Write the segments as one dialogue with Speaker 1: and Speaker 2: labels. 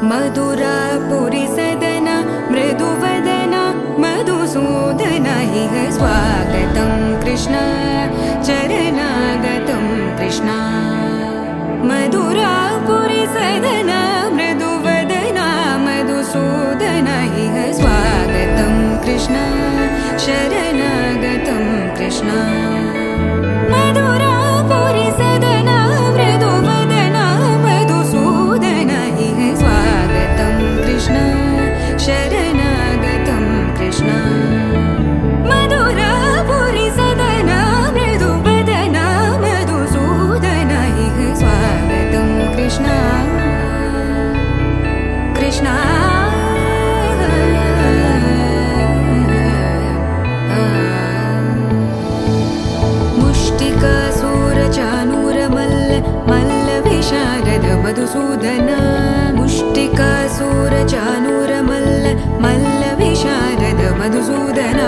Speaker 1: मधुरापुरी सदन मृदुवदन मधुसूदन इह स्वागतं कृष्ण चरणागतं कृष्ण मधुरापुरी सदन मृदुवदन मधुसूदन इह स्वागतं कृष्ण शरणागतं कृष्ण मधुरापुरी सदन मृदुवदन मधुसूदन इह स्वागतं कृष्ण शरणागतं कृष्ण मधुरापुरी सदन मृदुवदन मधुसूदन इह स्वागतं कृष्ण कृष्ण मधुसूदन मुष्टिकासुरचाणूरमल्ल मल्लविशारद मधुसूदन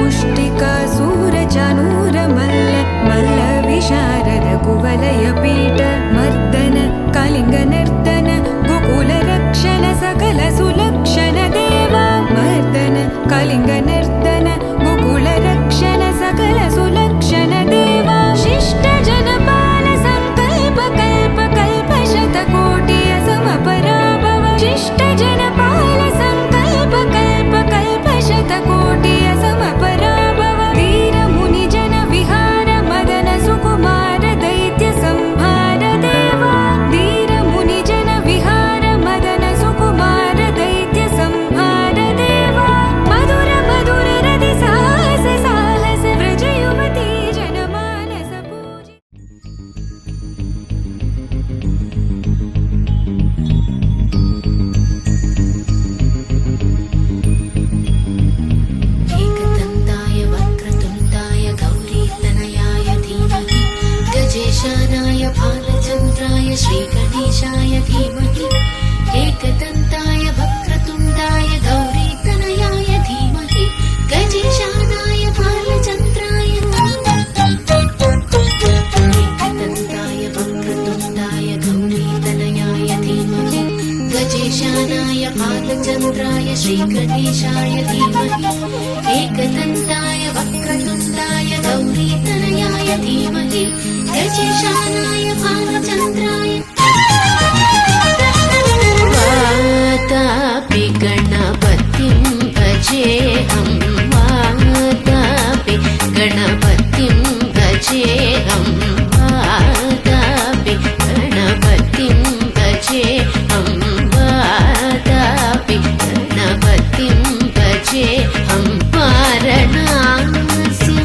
Speaker 1: मुष्टिकासुरचाणूरमल्ल मल्लविशारद कुवलयपीठ मर्दन कलिङ्गनर्तन गोकुलरक्षण सकल सुलक्षण देवा मर्दन कलिङ्गनर्तन गोकुलरक्षण सकल सुलक्षण देवा शिष्ट जनपाल संकल्प कल्प कल्प शतकोटिय समपराभव शिष्ट जनपाल संकल्प कल्प कल्प शतकोटिय समपराभव वीर मुनि जन विहार मदन सुकुमार दैत्य संहार देवा वीर मुनि जन विहार मदन सुकुमार दैत्य संहार देवा मधुर मधुर रति साहस साहस व्रज युवती जनमानस पूजि
Speaker 2: एकदन्ताय वक्रतुण्डाय गौरीतनयाय धीमहि गजेशानाय भालचन्द्राय श्रीगणेशाय धीमहि एकदन्ताय वक्रतुण्डाय गौरीतनयाय धीमहि गजेशानाय भालचन्द्राय एकदन्ताय वक्रतुण्डाय गौरीतनयाय धीमहि गजेशानाय भालचन्द्राय श्रीगणेशाय धीमहि एकदन्ताय वक्रतुण्डाय गौरीतनयाय धीमहि गजेशानाय भालचन्द्राय वातापि गणपतिं भजेऽहं वातापि गणपतिं भजेऽहं वातापि गणपतिं भजेऽहं वातापि गणपतिं भजेऽहं वारणास्यं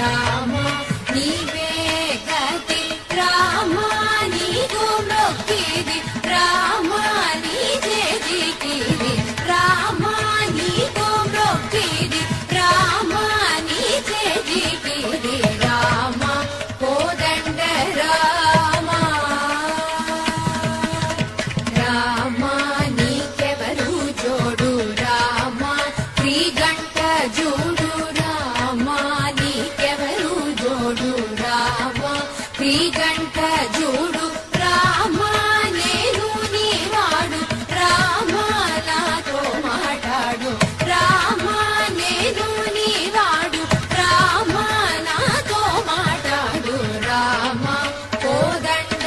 Speaker 2: రామ నీవే గతి రామ నీకు మొక్కిది రామ నీ చేతికిది రామ నీకు మొక్కిది రామ నీ చేతికిది రామ కోదండ రామ రామ నీకెవరు జోడు రామ శ్రీగంట జోడు రామ నీకెవరు జోడు రామ శ్రీగంట జోడు రామ నేను నీవాడు రామ నాతో మాట్లాడు రామ నేను నీవాడు రామ నాతో మాట్లాడు రామ కోదండ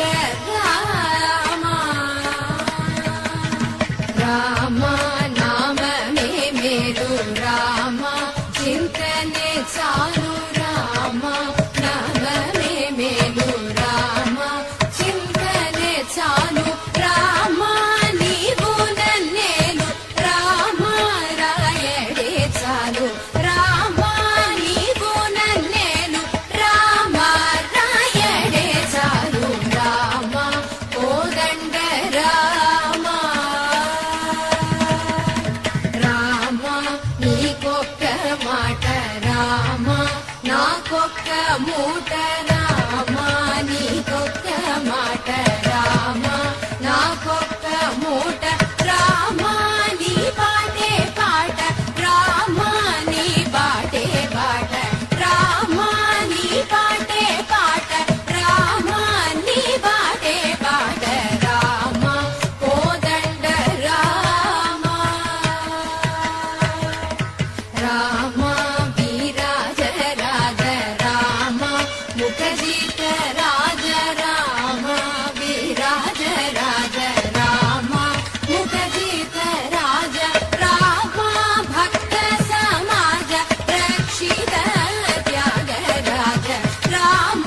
Speaker 2: రామ రామ నామమే మేలు రామ చింతనే చాలు రామ నామమే మేలు రామ చింతనే చాలు రామ నీవు నన్నేలు రామ రాయడే చాలు రామ నీవు నన్నేలు రామ రాయడే చాలు రామ కోదండ రామ రామ నీకొక్క మాట రామ నాకొక్క మూట రామ నీకొక్క మాట రామ నాకొక్క మూట రామ నీ బాటే పాట రామ నీ బాటే బాట రామ నీ బాటే పాట రామ నీ బాటే పాట రామ కోదండ రామ రామ వీరాజ రాజ రామ ముఖజిత రాజ రామ వీరాజ రాజ రామ ముఖజిత రాజ రామ భక్త సమాజ రక్షిత త్యాగ రాజ రామ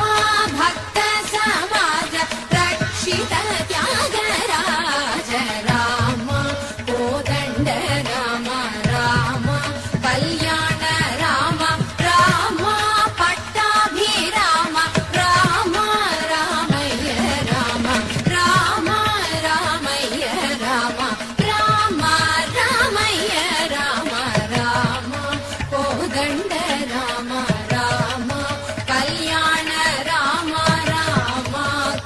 Speaker 2: భక్త సమాజ రక్షిత త్యాగ రాజ రామ కోదండ రామ రామ కళ్యాణ రామ రామ పట్టాభిరామ రామ రామయ్య రామ రామ రామయ్య రామ రామ రామయ్య రామ రామ కోదండ రామ రామ కళ్యాణ రామ రామ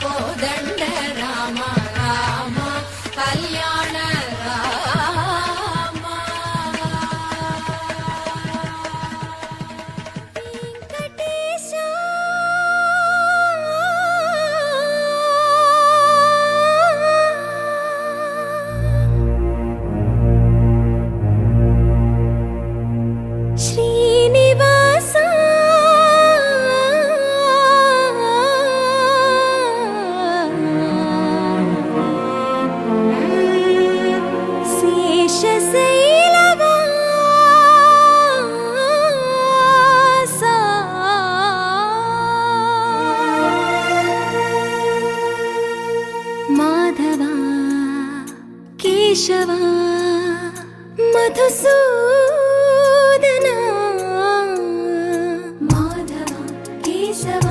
Speaker 2: కోదండ రామ రామ కళ్యాణ రామ
Speaker 1: వెంకటేశా శ్రీనివాసా శేషశైలవాసా మాధవా కేశవా మధుసూదనా మాధవ కేశవ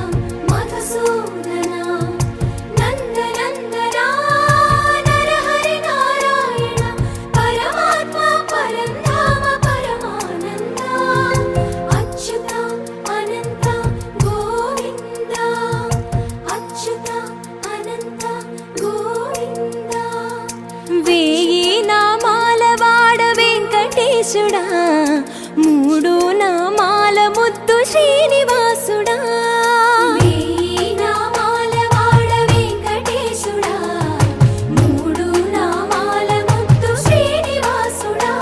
Speaker 1: మధుసూదనా నందనందనా నరహరి నారాయణ పరమాత్మ పరంధామ పరమానంద అచ్యుత అనంత గోవింద అచ్యుత అనంత గోవింద వేయి నామాల వాడ వెంకటేశుడా మూడు నామాల ముద్దు శ్రీనివాసుడా వేయి నామాల వాడ వెంకటేశుడా మూడు నామాల ముద్దు శ్రీనివాసుడా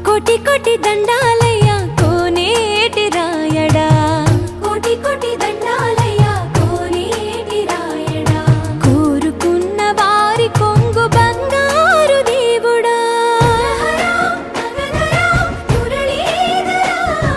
Speaker 1: కోటి కోటి దండాలయ్య కోనేటి రాయడా కోటి కోటి దండాలయ్య కోనేటి రాయడా కోరుకున్న వారి కొంగు బంగారు దేవుడా మురళీధరా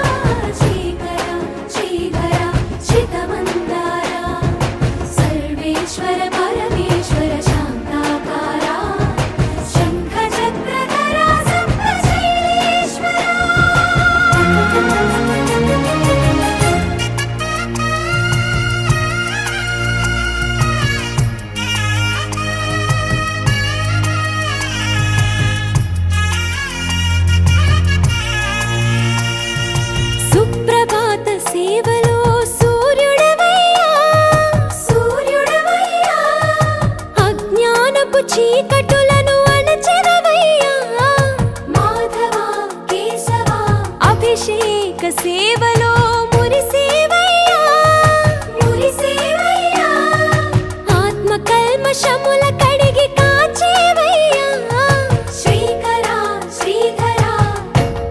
Speaker 1: అభిషేక సేవలో మురిసేవయ్యా మురిసేవయ్యా ఆత్మ కల్మషముల కడిగి కాచేవయ్యా శ్రీకరా శ్రీధరా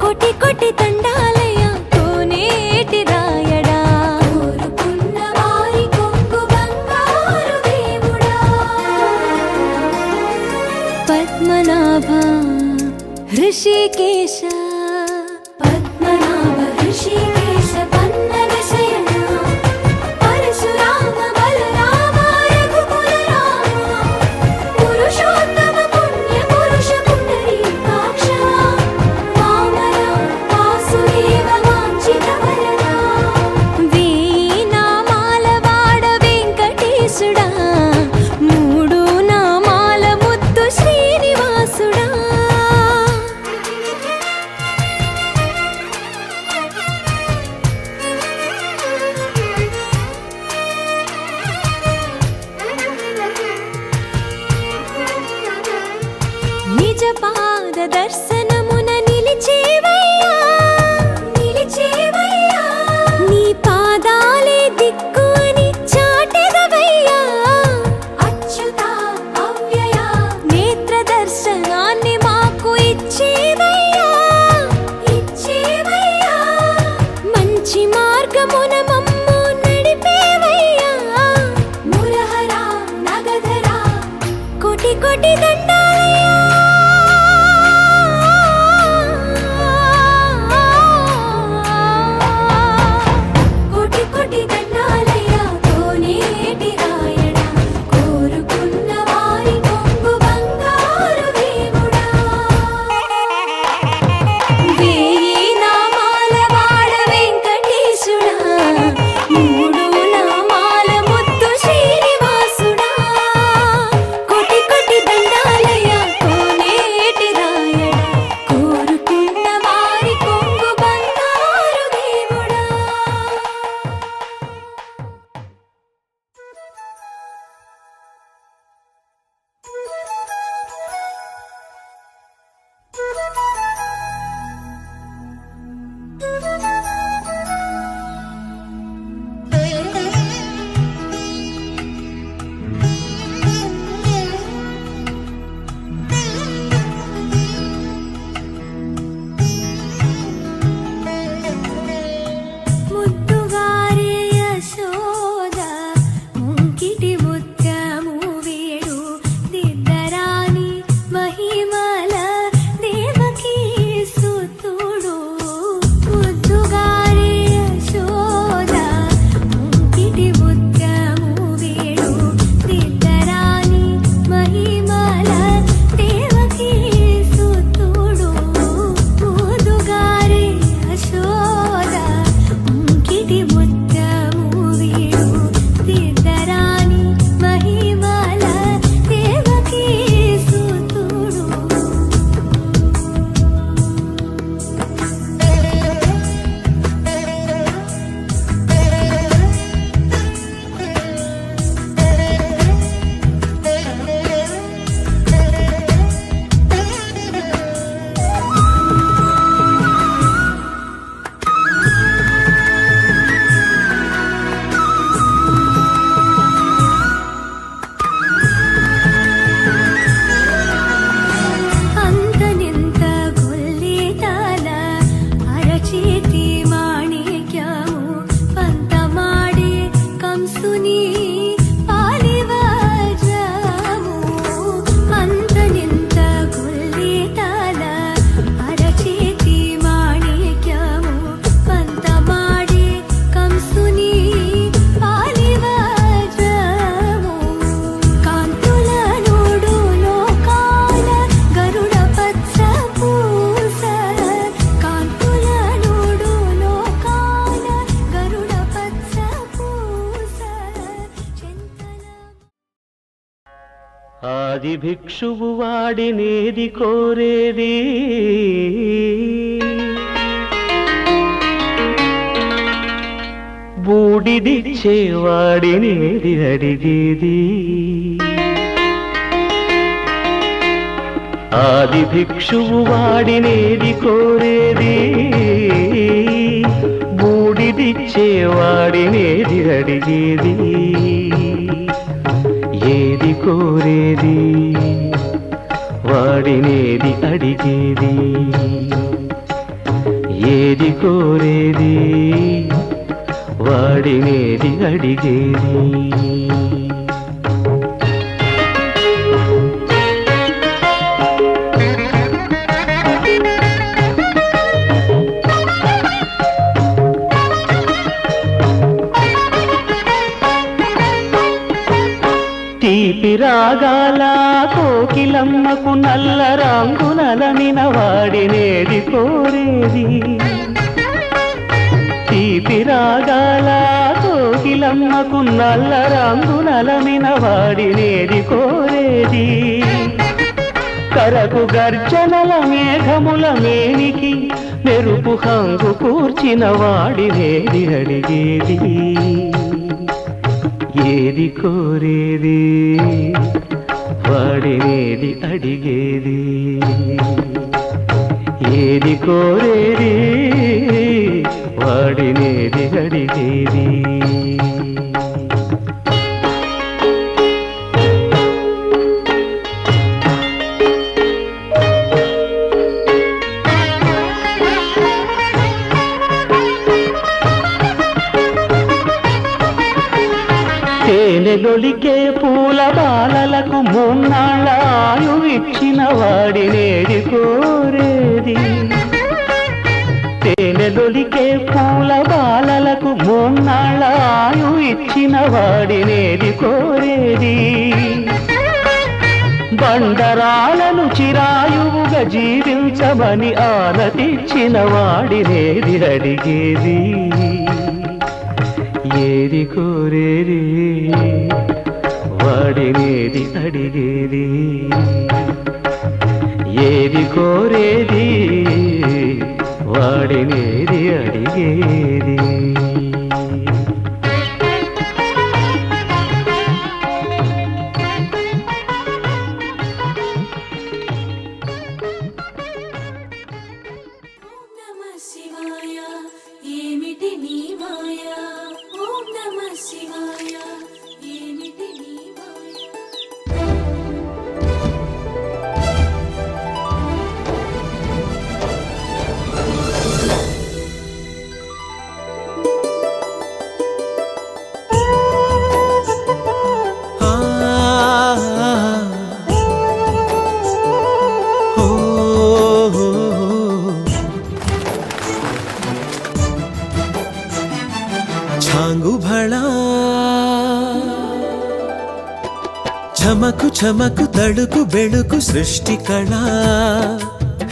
Speaker 1: కోటి కోటి దండాలయ్యా కోనేటి రాయడా కోరుకున్న వారి కొంగు బంగారు దేవుడా పద్మనాభ హృషికేశ పద్మనాభ హృషికేశ పన్నగ శయన పరశురామ బలరామ రఘుకుల రామ పురుషోత్తమ పుణ్య పురుష పుండరీకాక్ష వామన వాసుదేవ వాంఛిత వరదా వేయి నామాల వాడ వెంకటేశుడా మూడు నామాల ముద్దు శ్రీనివాసుడా నిజ పాద దర్శనమున నిలిచేవయ్యా నిలిచేవయ్యా నీ పాదాలే దిక్కు అని చాటెదవయ్యా అచ్యుత అవ్యయ నేత్ర దర్శనాన్ని మాకు ఇచ్చేవయ్యా ఇచ్చేవయ్యా మంచి మార్గమున మమ్ము నడిపేవయ్యా మురహరా నగధరా కోటి కోటి దండాలయ్యా కోటి కోటి దండాలయ్యా కోనేటి రాయడా కోరుకున్న వారి కొంగు బంగారు దేవుడా వేయి నామాల వాడ వెంకటేశుడా మూడు నామాల ముద్దు శ్రీనివాసుడా కోటి కోటి దండాలయ్యా కోనేటి రాయడా కోరుకున్న వారి కొంగు బంగారు దేవుడా ముద్దుగారే యశోద ముంకిటి ముత్యము వేడు దిద్దరాని మహిమల దేవకీ సుతుడు ముద్దుగారే యశోద ముంకిటి ముత్యము వేడు దిద్దరాని మహిమల దేవకీ సుతుడు ముద్దుగారే యశోద ముంకిటి ముత్యము వీడు దిద్దరాని మహిమల దేవకీ సుతుడు అంతనింత గొల్లిటాల అరచేతి మాణిక్యము పంతమాడే కంసుని పాలివజ్రము అంతనింత గొల్లిటాల అరచేతి మాణిక్యము పంతమాడే కంసుని పాలివజ్రము కాంతుల నోడు లోకాల గరుడ పచ్చ పూస కాంతుల నోడు లోకాల గరుడ పచ్చ పూస చింతన
Speaker 3: ఆది భిక్షువు వాడినేది కోరేది బూడిదిచ్చేవాడినేది అడిగేది ఆది భిక్షువు వాడినేది కోరేది వాడినేది అడిగేది ఏది కోరేది వాడినేది అడిగేది ఏది కోరేది వాడినేది అడిగేది తీపి రాగాల కోకిలమ్మకు నల్ల రంగునలనిన వాడినేది కోరేది తీపి రాగాల కోకిలమ్మకు నల్ల రంగునలనిన వాడినేది కోరేది కరకు గర్జనల మేఘముల మేనికి మెరుపు హంగు కూర్చిన వాడినేది అడిగేది ఏది కోరేది వాడినేది అడిగేది ఏది కోరేది వాడినేది అడిగేది తేనెలొలికే పూల బాలలకు మూన్నాళ్ళ ఆయువిచ్చిన వాడినేది కోరేది తేనెలొలికే పూల బాలలకు మూన్నాళ్ళ ఆయువిచ్చిన వాడినేది కోరేది బండరాలను చిరాయువుగా జీవించమని ఆనతిచ్చిన వాడినేది అడిగేది ఏది కోరేది వాడినేది అడిగేది ఏది కోరేది వాడినేది అడిగేది
Speaker 1: ఓం నమః శివాయ ఏమిటి నీ మాయ ఓం నమః శివాయ ఏమిటి నీ మాయ
Speaker 4: ಛಾಂಗು ಭಳ ಚಮಕು ಚಮಕು ತಳುಕು ಬೆಳುಕು ಸೃಷ್ಟಿ ಕಳ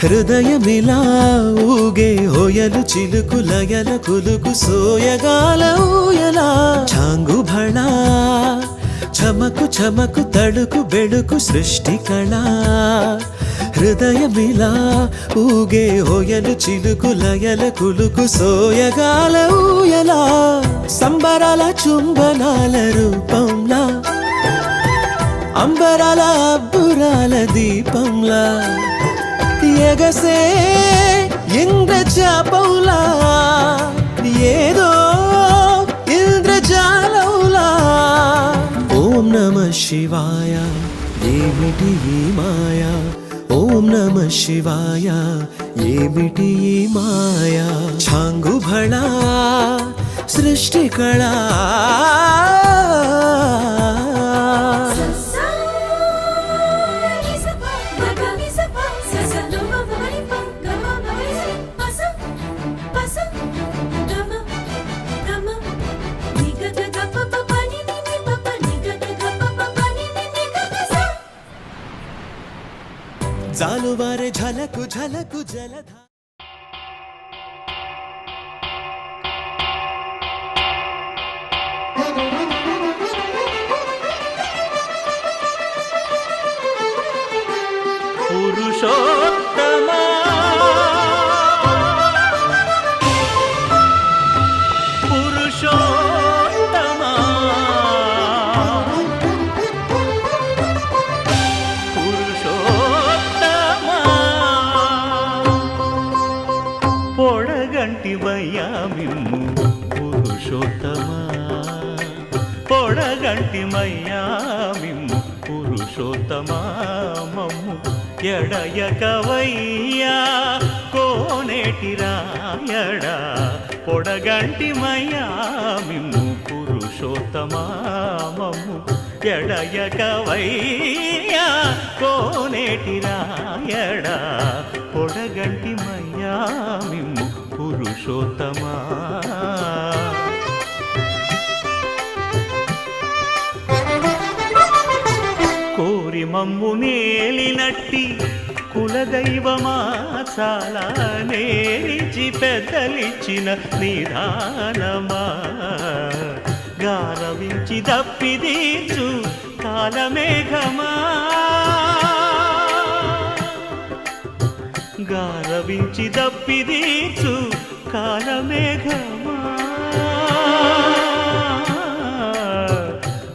Speaker 4: ಹೃದಯಮಿಲಾ ಊಗೆ ಹೊಯಲು ಚಿಲುಕು ಲಯಲ ಕುಲುಕು ಸೋಯಗಾಲ ಊಯಲ ಛಾಂಗು ಭಳ ಚಮಕು ಚಮಕು ತಳುಕು ಬೆಳುಕು ಸೃಷ್ಟಿ ಕಳ హృదయమిలా ఊగే హోయలు చిలుకు లయల కులుకు సోయగాల ఊయలా సంబరాల చుంబనాల రూపంలా అంబరాల అబ్బురాల దీపంలా ఎగసే ఇంద్రజాపంలా ఏదో ఇంద్రజాలంలా ఓం నమః శివాయ ఏమిటి ఈ మాయా ఓం నమః శివాయ ఏమిటి ఈ మాయా ఛాంగు భళా సృష్టి కళా జాలువారే ఝలకు ఝలకు జలధ
Speaker 3: పురుషోత్తమా పురుషోత్తమా పురుషోత్తమా పొడగంటి వయ్యా మిమ్ము పురుషోత్తమా పొడగంటిమయ్యా మిమ్ము పురుషోత్తమా మమ్ము ఎడయకవయ్యా కోనేటి రాయడా పొడగంటిమయ్యా మిమ్ము పురుషోత్తమా మమ్ము ఎడయకవయ్యా కోనేటి రాయడా పొడగంటిమయ్యా మిమ్ము పురుషోత్తమా కోరి మమ్ము నేలినట్టి కులదైవమా చాలా నేరిచి పెద్దలిచ్చిన నిదానమా గారవించి దప్పిదీచు కాలమేఘమా గారవించి దప్పిదీచు కాలమేఘమా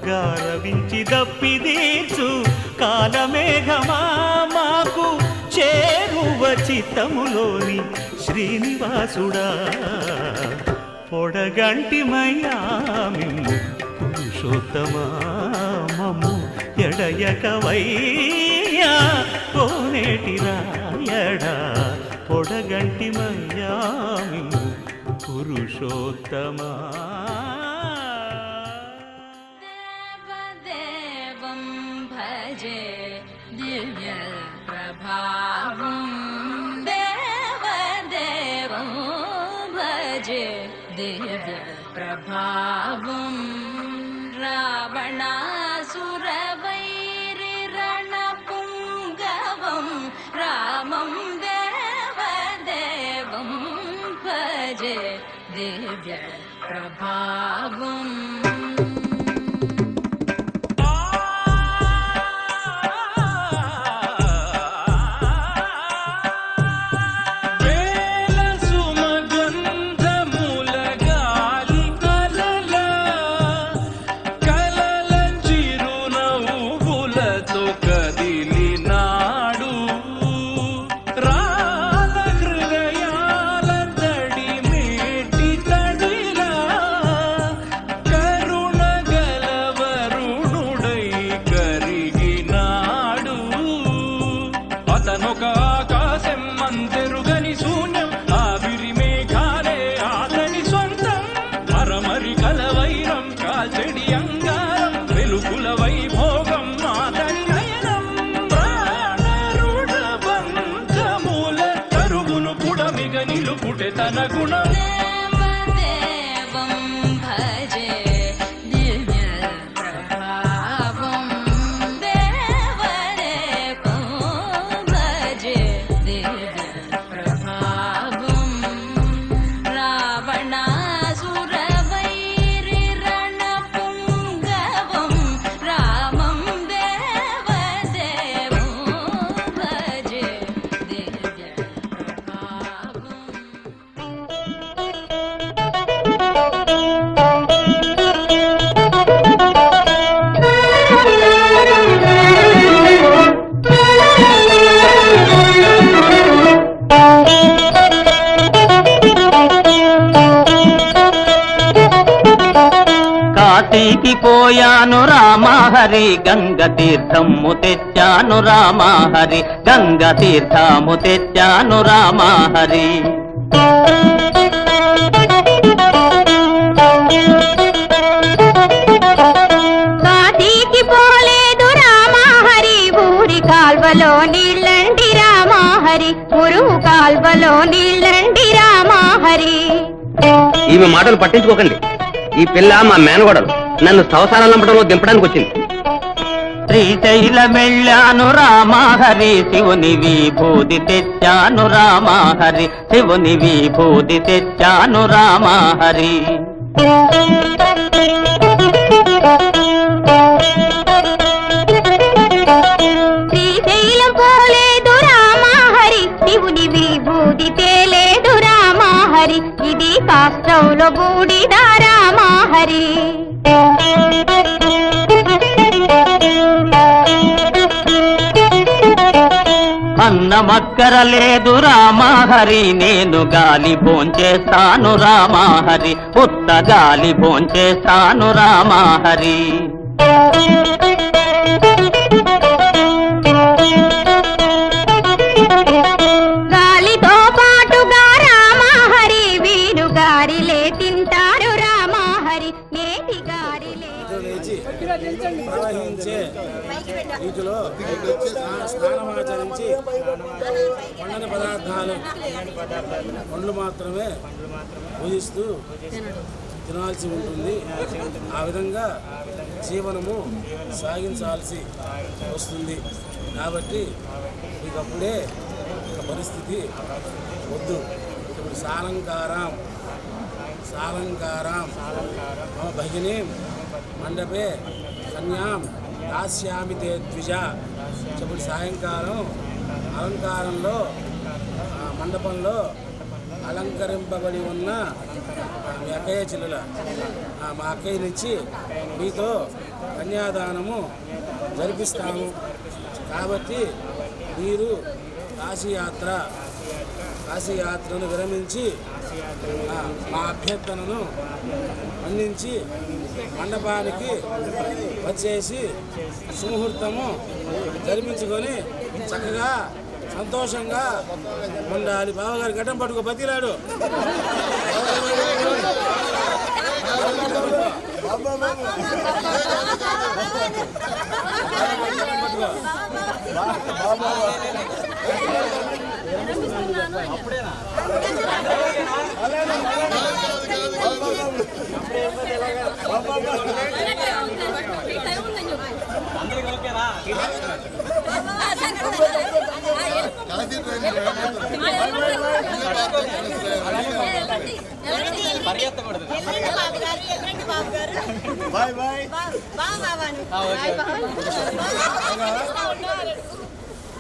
Speaker 3: గారవించి దప్పిదీచు కాలమేఘమా మాకు చేరువ చిత్తములోని శ్రీనివాసుడా పొడగంటిమయ్యా మిమ్ము పురుషోత్తమా మమ్ము ఎడయకవయ్యా కోనేటి రాయడా పొడగంటిమయ్యా మిమ్ము పురుషోత్తమా
Speaker 2: దేవదేవం భజే దివ్య ప్రభావం దేవదేవం భజే దివ్య ప్రభావం రావణాసురవైరి రణపుంగవం రామం దేవదేవం భజే దివ్య ప్రభావం
Speaker 5: తన గుణం
Speaker 2: దేవదేవం భజే దివ్య ప్రభావం దేవదేవం భజే దివ్య ప్రభావం రావణాసురవైరి రణపుంగవం రామం దేవదేవం భజే దివ్య ప్రభావం
Speaker 3: కాశీకి పోయాను రామహరి గంగ తీర్థము తెచ్చాను రామహరి గంగ తీర్థము తెచ్చాను రామహరి
Speaker 6: కాశీకి పోలేదు రామహరి ఊరి కాల్వలో నీళ్ళండి రామహరి మురుగు కాల్వలో నీళ్ళండి రామహరి
Speaker 7: ఈమె మాటలు పట్టించుకోకండి. ఈ పిల్ల మా మేనగోడలు నన్ను సంసారం నంపడంలో దింపడానికి వచ్చింది.
Speaker 3: శ్రీశైలమెళ్ళాను రామహరి శివుని విభూతి తెచ్చాను రామహరి శివుని విభూతి తెచ్చాను రామహరి
Speaker 6: శ్రీశైలం పోలేదు రామహరి శివుని విభూతి తేలేదు రామహరి ఇది కాష్టంలో బూడిద రామహరి
Speaker 3: అన్నమక్కరలేదు రామహరి నేను గాలి భోంచేస్తాను రామహరి ఉత్త గాలి భోంచేస్తాను రామహరి
Speaker 6: గాలితో పాటుగా రామహరి వీరు గారిలే తింటారు రామహరి నేతి గారిలే
Speaker 5: ప్రవహించే వీటిలో స్నానమాచరించి పండని పదార్థాలు పండ్లు మాత్రమే పూజిస్తూ తినాల్సి ఉంటుంది. ఆ విధంగా జీవనము సాగించాల్సి వస్తుంది. కాబట్టి మీకప్పుడే ఒక పరిస్థితి వద్దు. ఇప్పుడు సాలంకారం మమ భగినీ మండపే కన్యాం దాస్యామి తే ద్విజ. ఇప్పుడు సాయంకాలం అలంకారంలో మండపంలో అలంకరింపబడి ఉన్న మీ అక్కయ్య చెల్లెల మా అక్కయ్యనిచ్చి మీతో కన్యాదానము జరిపిస్తాము. కాబట్టి మీరు కాశీయాత్రను విరమించి మా అభ్యర్థనను అందించి మండపానికి వచ్చేసి సుముహూర్తము జరిపించుకొని చక్కగా సంతోషంగా ఉండాలి. బావగారి గడ్డం పట్టుకో బతిలాడు.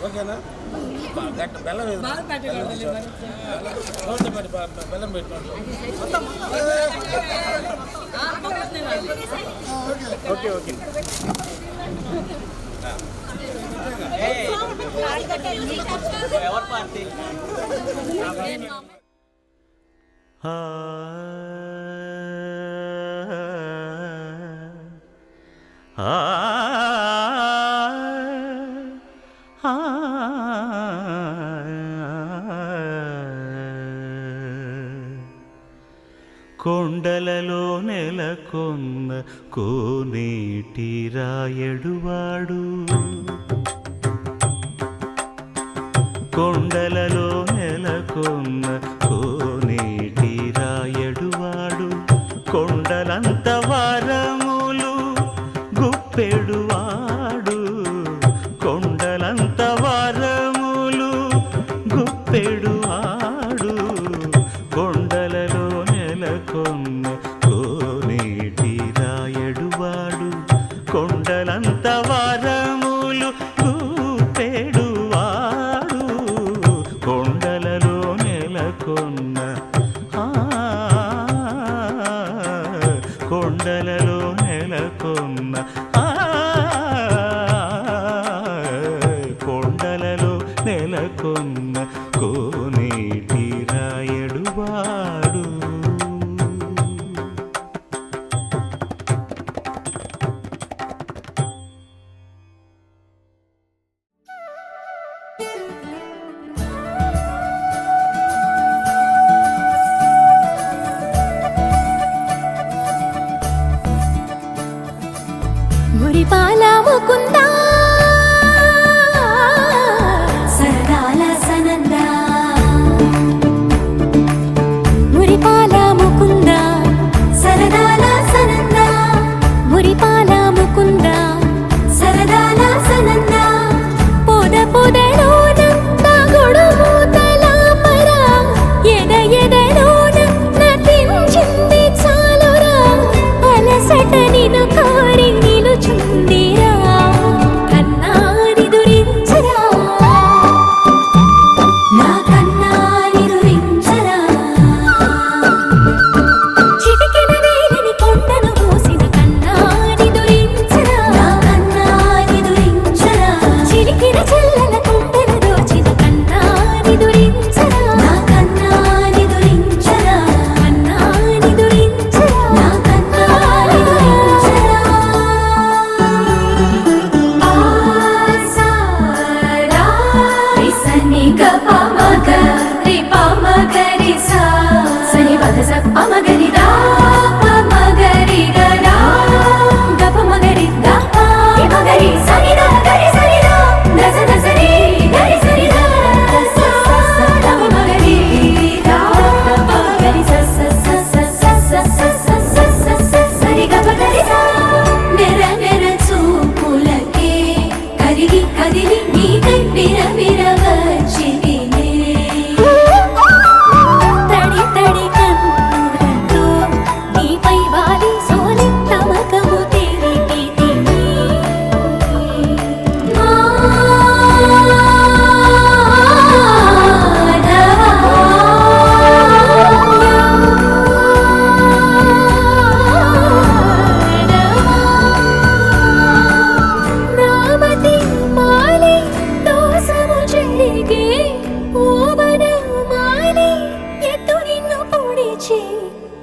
Speaker 5: ఓకేనా? బెల్లం బెల్లం పెట్టుకోండి. ఓకే ఓకే ఎవరు పార్టీ
Speaker 4: కొండలలో నెలకొన్న కోనేటి రాయడువాడు కొండలలో నెలకొన్న కోనేటి రాయడువాడు కొండలంత వారములు గుప్పెడువాడు కొండలంత వారములు గుప్పెడువాడు కొండలలో నెలకొన్న కోనేటి రాయడువాడు కొండలంత వారములు గుప్పెడువాడు కొండలలో నెలకొన్న కొండలలో నెలకొన్న కొండలలో నెలకొన్న కోనేటి రాయడువాడు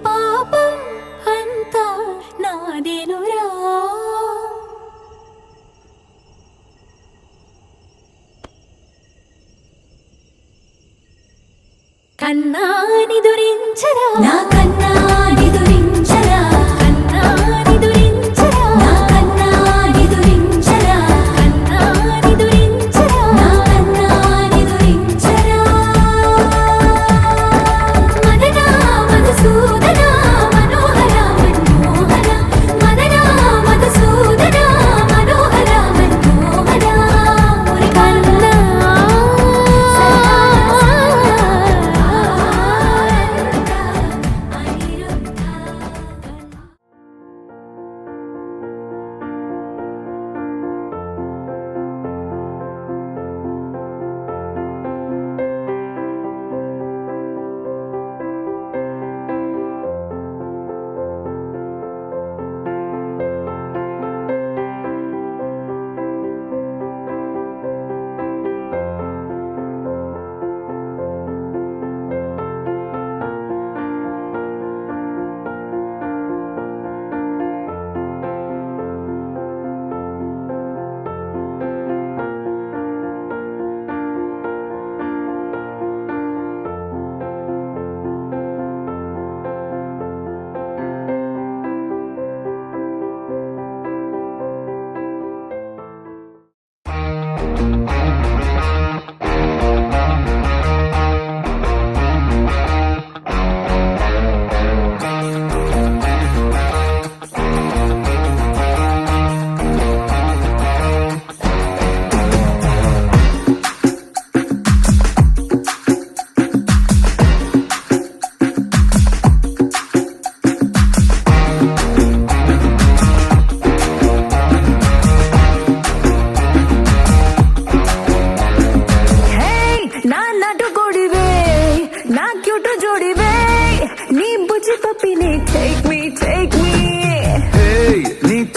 Speaker 1: పాపం అంతా నాదేనురా. కన్నా నిదురించరా నా కన్నా నిదురించరా, కన్నా నిదురించరా నా కన్నా నిదురించరా, కన్నా నిదురించరా నా కన్నా నిదురించరా. మదనా మధుసూదనా మనోహర మన్మోహర, మదనా మధుసూదనా మనోహర మన్మోహర. కన్నా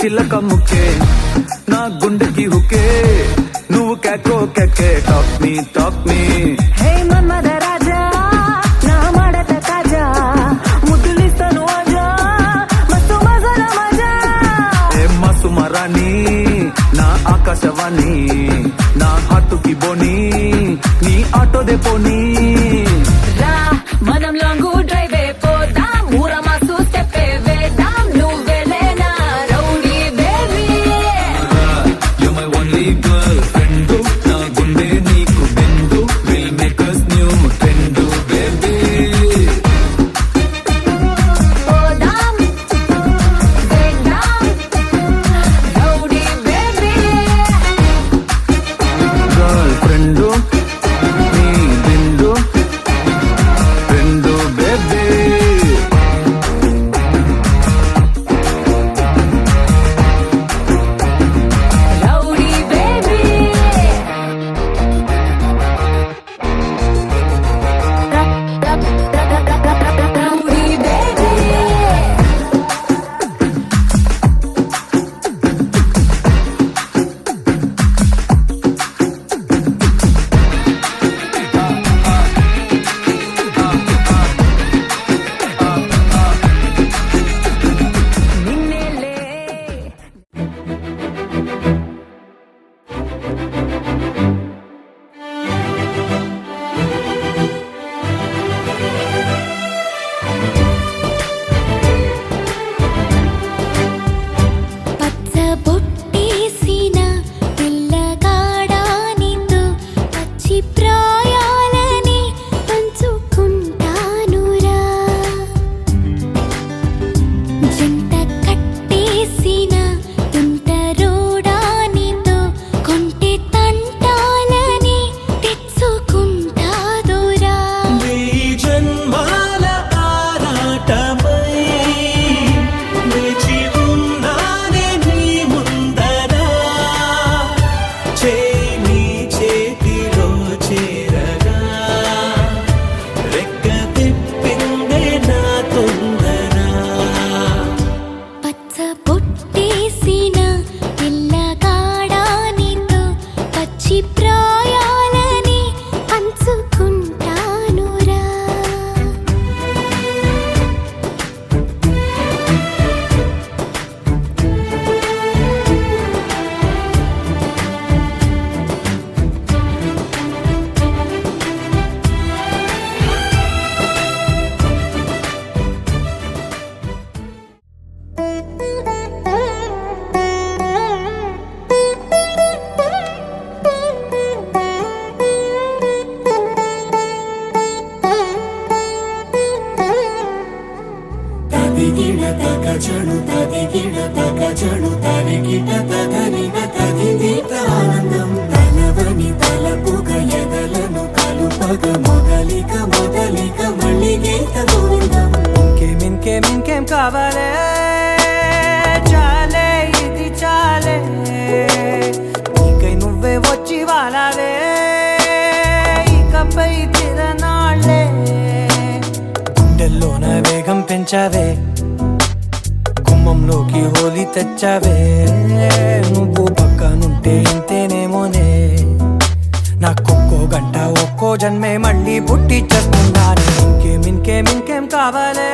Speaker 8: చిల్లక ముక్కే నా గుండెకి హుకే, నువ్వు కేకో కేకే టాక్ మీ హే మన్మద రాజా నా మడత కాజా, ముద్దులిస్తాను ఆజా మస్తు మజాల మజా. ఏ మసు మరాని నా ఆకాశవాణి, నా హాటుకి బోని నీ ఆటో దే పోనీ. రా మనం లాంగ్ డ్రైవ్ పోదాం, ఊర మాసు స్టెప్ వేద్దాం, నువ్వేలేనా rowdy baby. You're my only girlfriend, నా గుండె నీకు బెండు, will make us new trend baby. పోదాం వేద్దాం రౌడీ బేబీ. గర్ల్ఫ్రెండ్ నీ బెండు ಗಿಡತಗ ಜಣು ತದಿ ಗಿಡತಗ ಜಣು ತರಿ ಗಿಡ ತಗರಿನ ತದಿ ದೀಪ ಆನಂದಂ తలవని తలపుగ ఎదలను కలుపగ మొదలిక మొదలిక మళ్ళీగీత గోవిందం ఇంకేం కావాలే చాలే ఇది చాలే నీకై నువ్వే వచ్చి వాలావే ఇకపై తిరనాళ్ళే గుండెల్లోన వేగం పెంచావే గుమ్మంలోకి హోలీ తెచ్చావే నువ్వు పక్కనుంటే ఇంతేనేమోనే నాకొక్కో గంట ఒక్కో జన్మే మళ్ళీ పుట్టి చేస్తున్నాను ఇంకేం కావాలే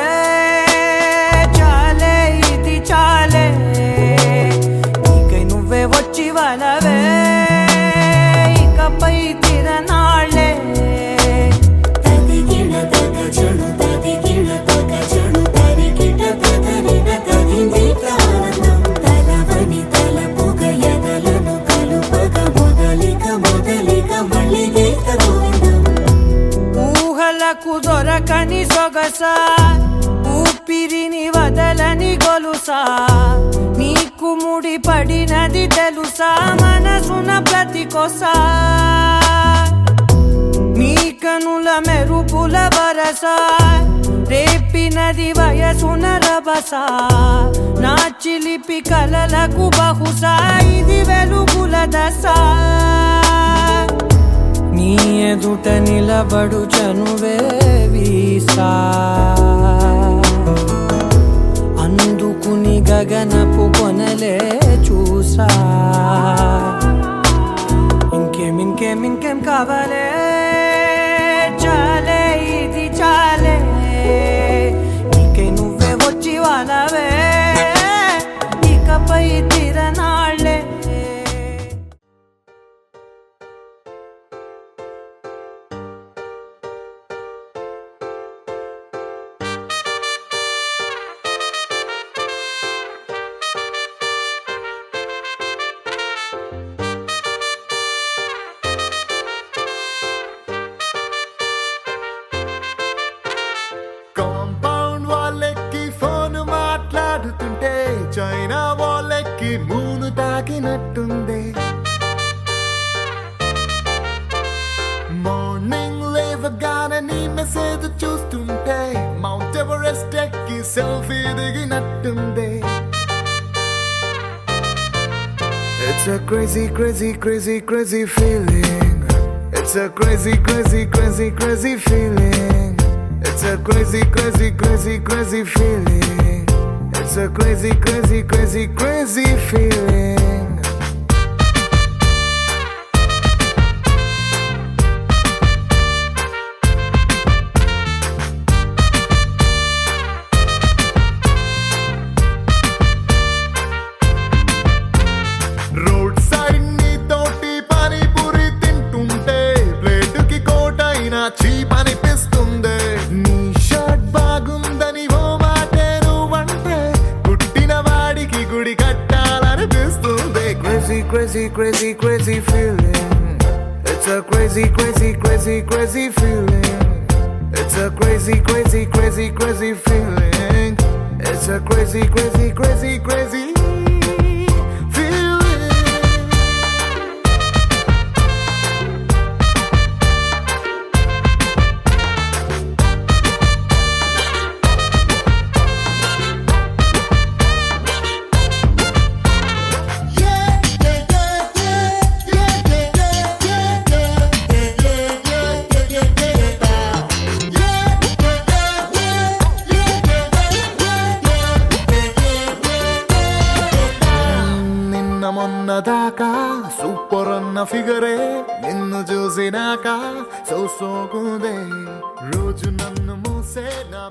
Speaker 8: చాలే ఇది చాలే నీకై నువ్వే వచ్చి వాలవే ఇకపై తిరనాళ్ళే తది గిడ తగ జడు తది గిడ తగ జడు తరి గిడ తగరిన తది దీత ఆనందం తలవని తలపుగ ఎదలను కలుపగ మొదలిక మొదలిక మళ్ళీగీత గోవిందం ఊహలకు దొరకని సొగసా ఊపిరిని వదలని గొలుసా నీకు ముడి పడినది తెలుసా మనసున ప్రతి కొసా నీ కనుల మెరుపుల వరస రేపినది వయసున రభస నా చిలిపి కలలకు బహుశా ఇది వెలుగుల దశ నీ ఎదుట నిలబడు చనువే వీసా అందుకుని గగనపు కొనలే చూసా ఇంకేం కావాలే చాలే ఇది చాలే నీకై నువ్వే వచ్చి వాలవే ఇకపై తిరనాళ్ళే
Speaker 9: కాంపౌండ్ వాళ్ళెక్కి ఫోన్ మాట్లాడుతుంటే చైనా వాళ్ళెక్కి మూను తాకినట్టుంది మార్నింగ్ లేవగానే నీ మెసేజ్ చూస్తుంటే మౌంట్ ఎవరెస్ట్ ఎక్కి selfie దిగినట్టుంది It's a crazy, crazy, crazy, crazy feeling. It's a crazy, crazy, crazy, crazy feeling. It's a crazy, crazy, crazy, crazy feeling. It's a crazy, crazy, crazy, crazy feeling. Road side నీ తోటి పానీపూరి తింటుంటే ప్లేటుకి కోటైనా cheap అనిపిస్తుంది నీ shirt బాగుందని ఓ మాటే నువ్వంటే పుట్టిన వాడికి గుడి కట్టాలనిపిస్తుంది crazy crazy crazy crazy feeling it's a crazy crazy crazy crazy feeling it's a crazy crazy crazy crazy feeling it's a crazy crazy crazy crazy feeling మొన్నదాకా సూపర్ అన్న ఫిగరే నిన్ను చూసినాక సోసోగుందే రోజు నన్ను మూసే నా